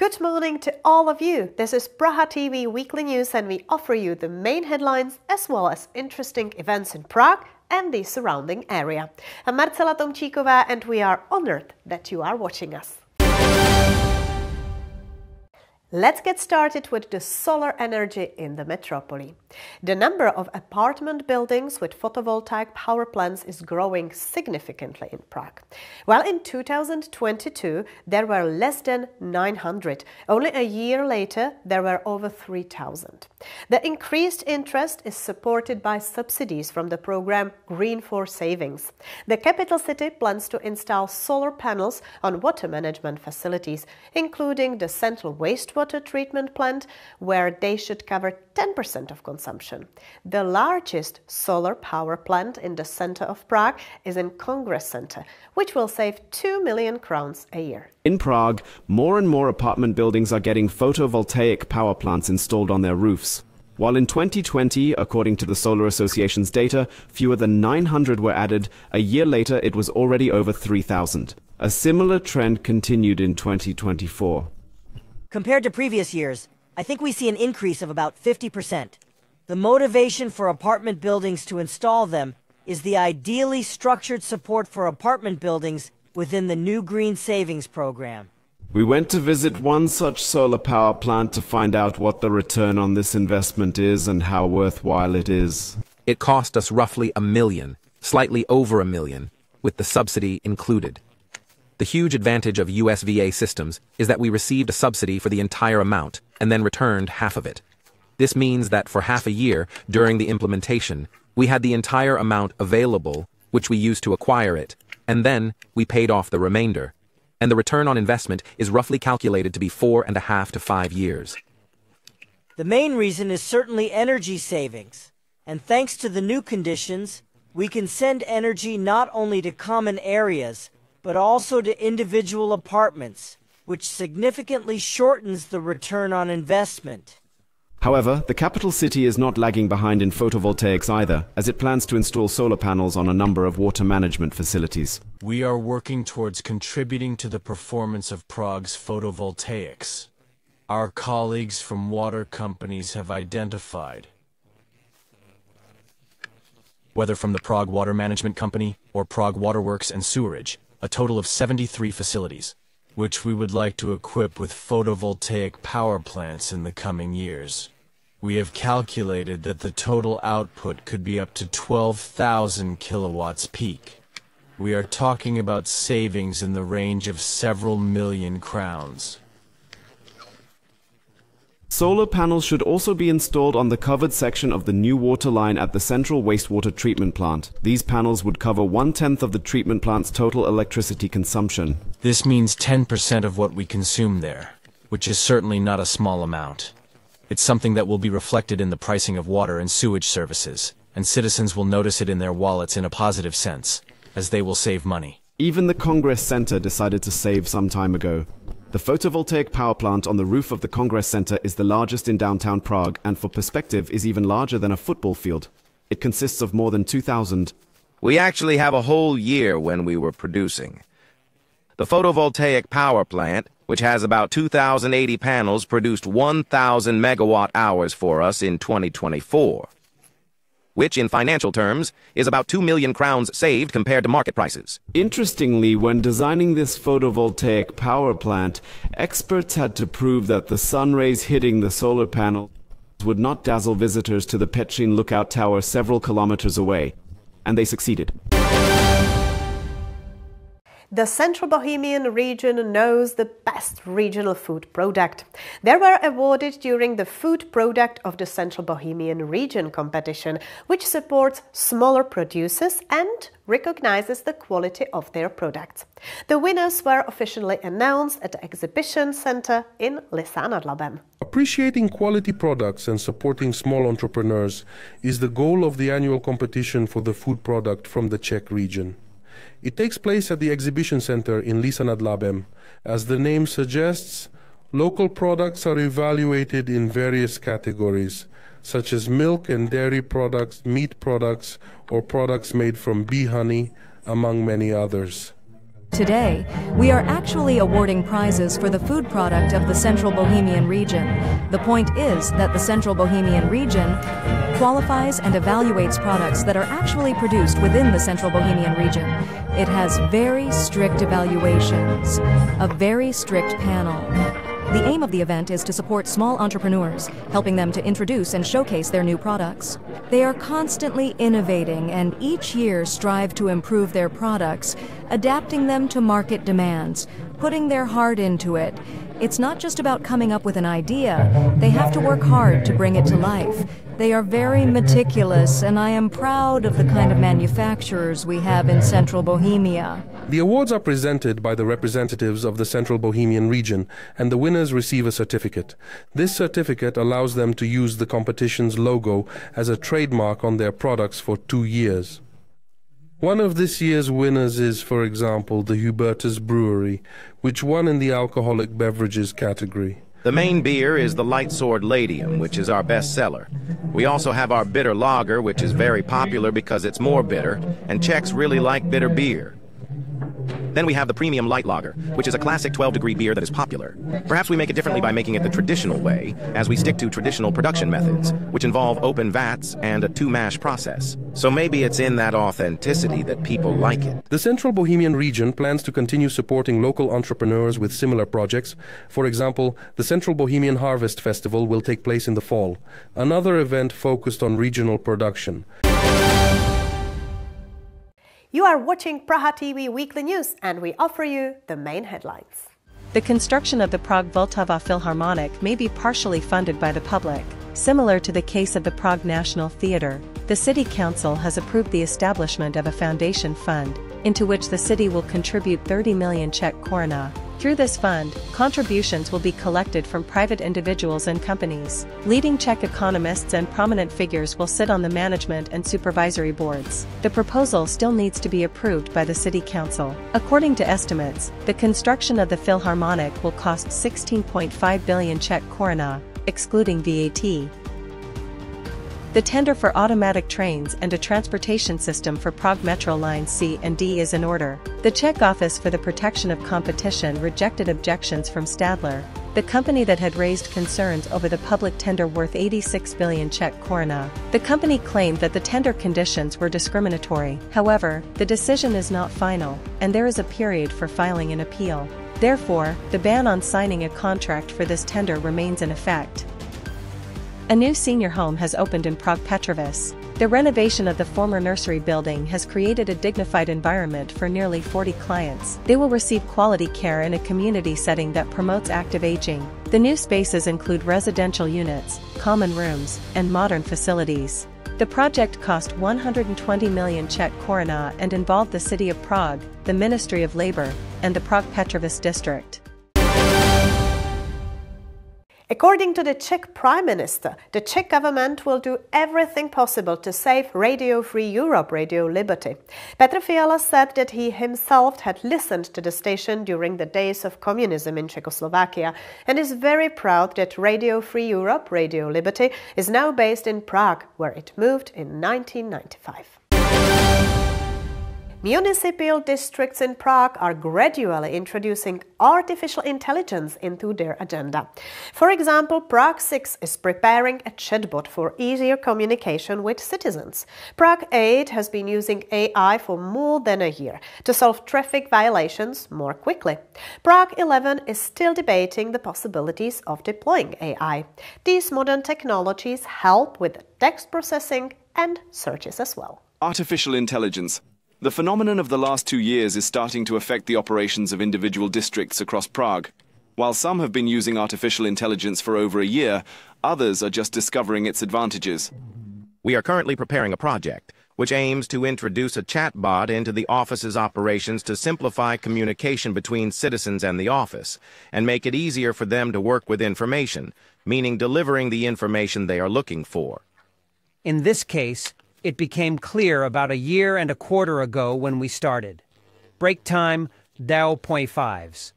Good morning to all of you. This is Praha TV Weekly News and we offer you the main headlines as well as interesting events in Prague and the surrounding area. I'm Marcela Tomčíková and we are honored that you are watching us. Let's get started with the solar energy in the metropolis. The number of apartment buildings with photovoltaic power plants is growing significantly in Prague. While in 2022 there were less than 900, only a year later there were over 3,000. The increased interest is supported by subsidies from the program Green for Savings. The capital city plans to install solar panels on water management facilities, including the central wastewater treatment plant, where they should cover 10% of consumption. The largest solar power plant in the center of Prague is in Congress Center, which will save 2 million crowns a year. In Prague, more and more apartment buildings are getting photovoltaic power plants installed on their roofs. While in 2020, according to the Solar Association's data, fewer than 900 were added, a year later it was already over 3,000. A similar trend continued in 2024. Compared to previous years, I think we see an increase of about 50%. The motivation for apartment buildings to install them is the ideally structured support for apartment buildings within the new Green Savings program. We went to visit one such solar power plant to find out what the return on this investment is and how worthwhile it is. It cost us roughly $1 million, slightly over $1 million, with the subsidy included. The huge advantage of USVA systems is that we received a subsidy for the entire amount and then returned half of it. This means that for half a year during the implementation, we had the entire amount available, which we used to acquire it, and then we paid off the remainder. And the return on investment is roughly calculated to be 4.5 to 5 years. The main reason is certainly energy savings. And thanks to the new conditions, we can send energy not only to common areas, but also to individual apartments, which significantly shortens the return on investment. However, the capital city is not lagging behind in photovoltaics either, as it plans to install solar panels on a number of water management facilities. We are working towards contributing to the performance of Prague's photovoltaics. Our colleagues from water companies have identified, whether from the Prague Water Management Company or Prague Waterworks and Sewerage, a total of 73 facilities, which we would like to equip with photovoltaic power plants in the coming years. We have calculated that the total output could be up to 12,000 kilowatts peak. We are talking about savings in the range of several million crowns. Solar panels should also be installed on the covered section of the new water line at the central wastewater treatment plant. These panels would cover 1/10 of the treatment plant's total electricity consumption. This means 10% of what we consume there, which is certainly not a small amount. It's something that will be reflected in the pricing of water and sewage services, and citizens will notice it in their wallets in a positive sense, as they will save money. Even the Congress Center decided to save some time ago. The photovoltaic power plant on the roof of the Congress Center is the largest in downtown Prague and for perspective is even larger than a football field. It consists of more than 2,000. We actually have a whole year when we were producing. The photovoltaic power plant, which has about 2,080 panels, produced 1,000 megawatt hours for us in 2024, which in financial terms is about 2 million crowns saved compared to market prices. Interestingly, when designing this photovoltaic power plant, experts had to prove that the sun rays hitting the solar panel would not dazzle visitors to the Petrin lookout tower several kilometers away, and they succeeded. The Central Bohemian region knows the best regional food product. They were awarded during the Food Product of the Central Bohemian region competition, which supports smaller producers and recognizes the quality of their products. The winners were officially announced at the exhibition center in Lisa nad Labem. Appreciating quality products and supporting small entrepreneurs is the goal of the annual competition for the food product from the Czech region. It takes place at the exhibition center in Lisa nad Labem. As the name suggests, local products are evaluated in various categories, such as milk and dairy products, meat products, or products made from bee honey, among many others. Today, we are actually awarding prizes for the food product of the Central Bohemian region. The point is that the Central Bohemian region qualifies and evaluates products that are actually produced within the Central Bohemian region. It has very strict evaluations, a very strict panel. The aim of the event is to support small entrepreneurs, helping them to introduce and showcase their new products. They are constantly innovating and each year strive to improve their products, adapting them to market demands, putting their heart into it. It's not just about coming up with an idea, they have to work hard to bring it to life. They are very meticulous, and I am proud of the kind of manufacturers we have in Central Bohemia. The awards are presented by the representatives of the Central Bohemian region, and the winners receive a certificate. This certificate allows them to use the competition's logo as a trademark on their products for 2 years. One of this year's winners is, for example, the Hubertus Brewery, which won in the alcoholic beverages category. The main beer is the Light Sword Ladium, which is our best seller. We also have our bitter lager, which is very popular because it's more bitter, and Czechs really like bitter beer. Then we have the Premium Light Lager, which is a classic 12-degree beer that is popular. Perhaps we make it differently by making it the traditional way, as we stick to traditional production methods, which involve open vats and a 2-mash process. So maybe it's in that authenticity that people like it. The Central Bohemian region plans to continue supporting local entrepreneurs with similar projects. For example, the Central Bohemian Harvest Festival will take place in the fall, another event focused on regional production. You are watching Praha TV Weekly News, and we offer you the main headlines. The construction of the Prague Vltava Philharmonic may be partially funded by the public. Similar to the case of the Prague National Theatre, the City Council has approved the establishment of a foundation fund, into which the city will contribute 30 million Czech koruna. Through this fund, contributions will be collected from private individuals and companies. Leading Czech economists and prominent figures will sit on the management and supervisory boards. The proposal still needs to be approved by the City Council. According to estimates, the construction of the Philharmonic will cost 16.5 billion Czech koruna, excluding VAT. The tender for automatic trains and a transportation system for Prague Metro Lines C and D is in order. The Czech Office for the Protection of Competition rejected objections from Stadler, the company that had raised concerns over the public tender worth 86 billion Czech koruna. The company claimed that the tender conditions were discriminatory. However, the decision is not final, and there is a period for filing an appeal. Therefore, the ban on signing a contract for this tender remains in effect. A new senior home has opened in Prague Petrovice. The renovation of the former nursery building has created a dignified environment for nearly 40 clients. They will receive quality care in a community setting that promotes active aging. The new spaces include residential units, common rooms, and modern facilities. The project cost 120 million Czech koruna and involved the City of Prague, the Ministry of Labor, and the Prague Petrovice district. According to the Czech Prime Minister, the Czech government will do everything possible to save Radio Free Europe, Radio Liberty. Petr Fiala said that he himself had listened to the station during the days of communism in Czechoslovakia and is very proud that Radio Free Europe, Radio Liberty is now based in Prague, where it moved in 1995. Municipal districts in Prague are gradually introducing artificial intelligence into their agenda. For example, Prague 6 is preparing a chatbot for easier communication with citizens. Prague 8 has been using AI for more than a year to solve traffic violations more quickly. Prague 11 is still debating the possibilities of deploying AI. These modern technologies help with text processing and searches as well. Artificial intelligence. The phenomenon of the last 2 years is starting to affect the operations of individual districts across Prague. While some have been using artificial intelligence for over a year, others are just discovering its advantages. We are currently preparing a project which aims to introduce a chatbot into the office's operations to simplify communication between citizens and the office and make it easier for them to work with information, meaning delivering the information they are looking for. In this case, it became clear about 1.25 years ago when we started. Break time, 0.5s.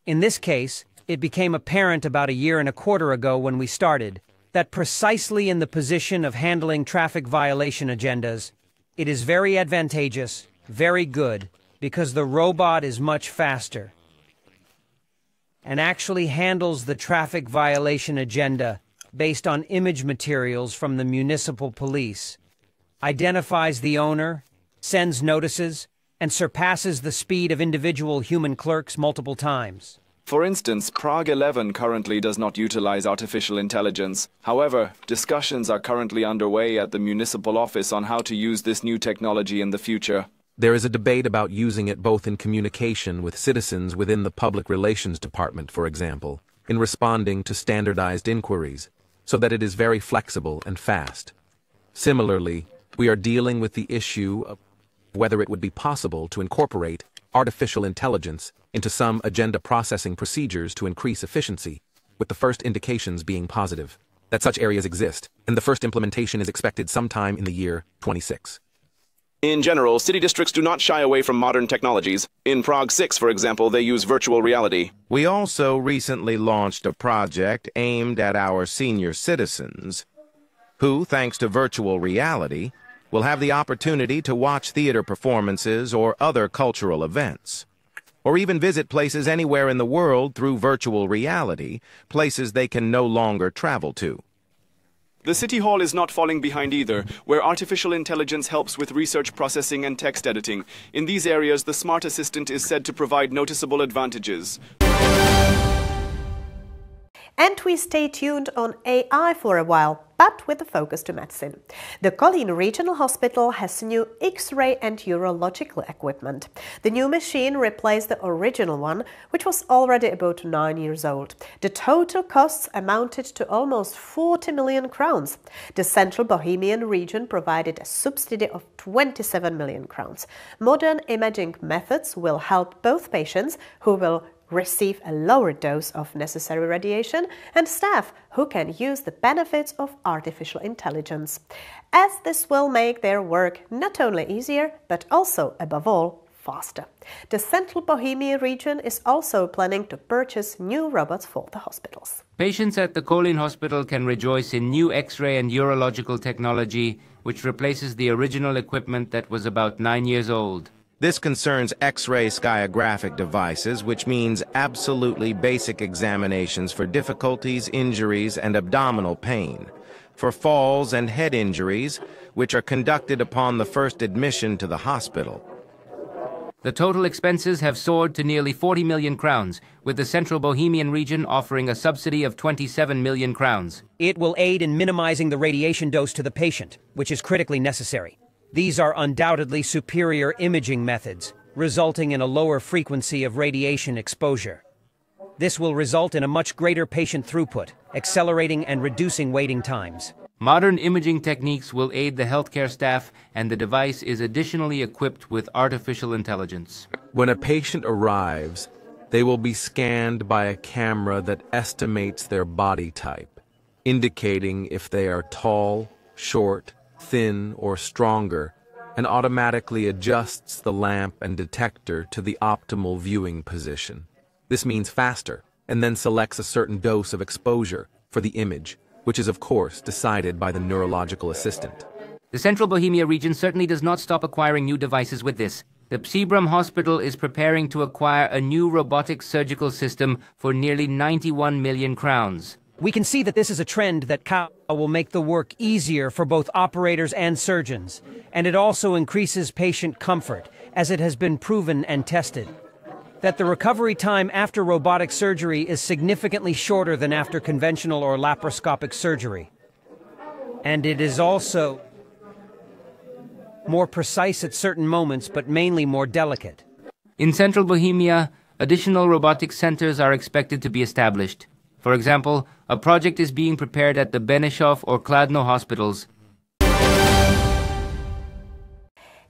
In this case, it became apparent about 1.25 years ago when we started that precisely in the position of handling traffic violation agendas, it is very advantageous Very good, because the robot is much faster and actually handles the traffic violation agenda based on image materials from the municipal police, identifies the owner, sends notices, and surpasses the speed of individual human clerks multiple times. For instance, Prague 11 currently does not utilize artificial intelligence. However, discussions are currently underway at the municipal office on how to use this new technology in the future. There is a debate about using it both in communication with citizens within the Public Relations Department, for example, in responding to standardized inquiries, so that it is very flexible and fast. Similarly, we are dealing with the issue of whether it would be possible to incorporate artificial intelligence into some agenda processing procedures to increase efficiency, with the first indications being positive that such areas exist, and the first implementation is expected sometime in the year 26. In general, city districts do not shy away from modern technologies. In Prague 6, for example, they use virtual reality. We also recently launched a project aimed at our senior citizens, who, thanks to virtual reality, will have the opportunity to watch theater performances or other cultural events, or even visit places anywhere in the world through virtual reality, places they can no longer travel to. The City Hall is not falling behind either, where artificial intelligence helps with research processing and text editing. In these areas, the Smart Assistant is said to provide noticeable advantages. And we stay tuned on AI for a while, but with a focus to medicine. The Kolín Regional Hospital has new X-ray and urological equipment. The new machine replaced the original one, which was already about 9 years old. The total costs amounted to almost 40 million crowns. The Central Bohemian region provided a subsidy of 27 million crowns. Modern imaging methods will help both patients who will receive a lower dose of necessary radiation and staff who can use the benefits of artificial intelligence, as this will make their work not only easier but also, above all, faster. The Central Bohemia region is also planning to purchase new robots for the hospitals. Patients at the Kolín Hospital can rejoice in new X-ray and urological technology, which replaces the original equipment that was about 9 years old. This concerns X-ray skiographic devices, which means absolutely basic examinations for difficulties, injuries, and abdominal pain, for falls and head injuries, which are conducted upon the first admission to the hospital. The total expenses have soared to nearly 40 million crowns, with the Central Bohemian region offering a subsidy of 27 million crowns. It will aid in minimizing the radiation dose to the patient, which is critically necessary. These are undoubtedly superior imaging methods, resulting in a lower frequency of radiation exposure. This will result in a much greater patient throughput, accelerating and reducing waiting times. Modern imaging techniques will aid the healthcare staff, and the device is additionally equipped with artificial intelligence. When a patient arrives, they will be scanned by a camera that estimates their body type, indicating if they are tall, short, thin, or stronger, and automatically adjusts the lamp and detector to the optimal viewing position. This means faster, and then selects a certain dose of exposure for the image, which is of course decided by the neurological assistant. The Central Bohemia region certainly does not stop acquiring new devices with this. The Psibram Hospital is preparing to acquire a new robotic surgical system for nearly 91 million crowns. We can see that this is a trend that will make the work easier for both operators and surgeons, and it also increases patient comfort, as it has been proven and tested that the recovery time after robotic surgery is significantly shorter than after conventional or laparoscopic surgery. And it is also more precise at certain moments, but mainly more delicate. In Central Bohemia, additional robotic centers are expected to be established. For example, a project is being prepared at the Benešov or Kladno hospitals.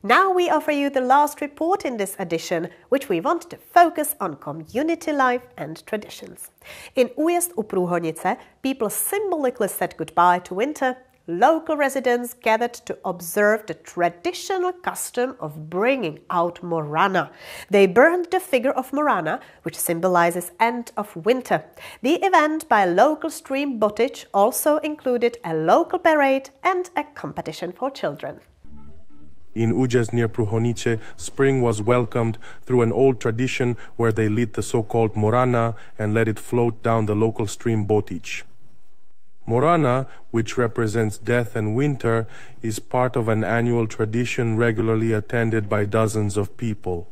Now we offer you the last report in this edition, which we want to focus on community life and traditions. In Újezd u Průhonice, people symbolically said goodbye to winter. Local residents gathered to observe the traditional custom of bringing out Morana. They burned the figure of Morana, which symbolizes end of winter. The event by local stream Botič also included a local parade and a competition for children. In Újezd near Průhonice, spring was welcomed through an old tradition where they lit the so-called morana and let it float down the local stream Botič. Morana, which represents death and winter, is part of an annual tradition regularly attended by dozens of people.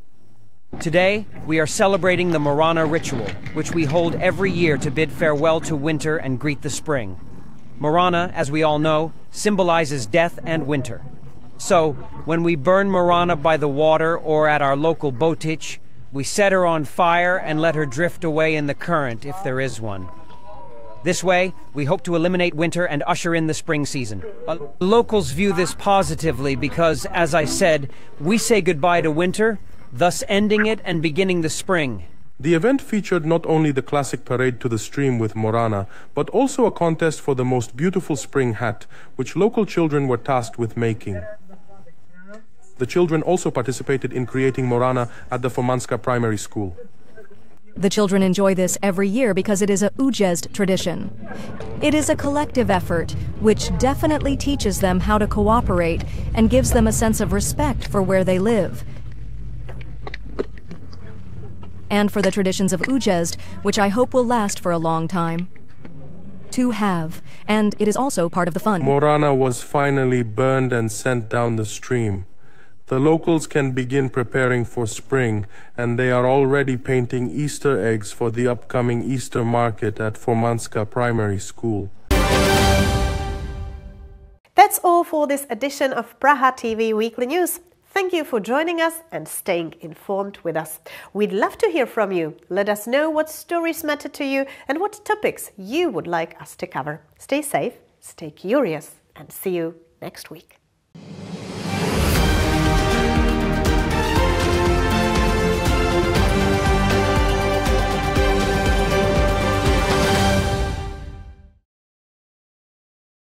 Today, we are celebrating the Morana ritual, which we hold every year to bid farewell to winter and greet the spring. Morana, as we all know, symbolizes death and winter. So, when we burn Morana by the water or at our local Botič, we set her on fire and let her drift away in the current, if there is one. This way, we hope to eliminate winter and usher in the spring season. Locals view this positively because, as I said, we say goodbye to winter, thus ending it and beginning the spring. The event featured not only the classic parade to the stream with Morana, but also a contest for the most beautiful spring hat, which local children were tasked with making. The children also participated in creating Morana at the Fomanska Primary School. The children enjoy this every year because it is a Újezd tradition. It is a collective effort, which definitely teaches them how to cooperate and gives them a sense of respect for where they live. And for the traditions of Újezd, which I hope will last for a long time. To have, and it is also part of the fun. Morana was finally burned and sent down the stream. The locals can begin preparing for spring, and they are already painting Easter eggs for the upcoming Easter market at Fomanska Primary School. That's all for this edition of Praha TV Weekly News. Thank you for joining us and staying informed with us. We'd love to hear from you. Let us know what stories matter to you and what topics you would like us to cover. Stay safe, stay curious, and see you next week.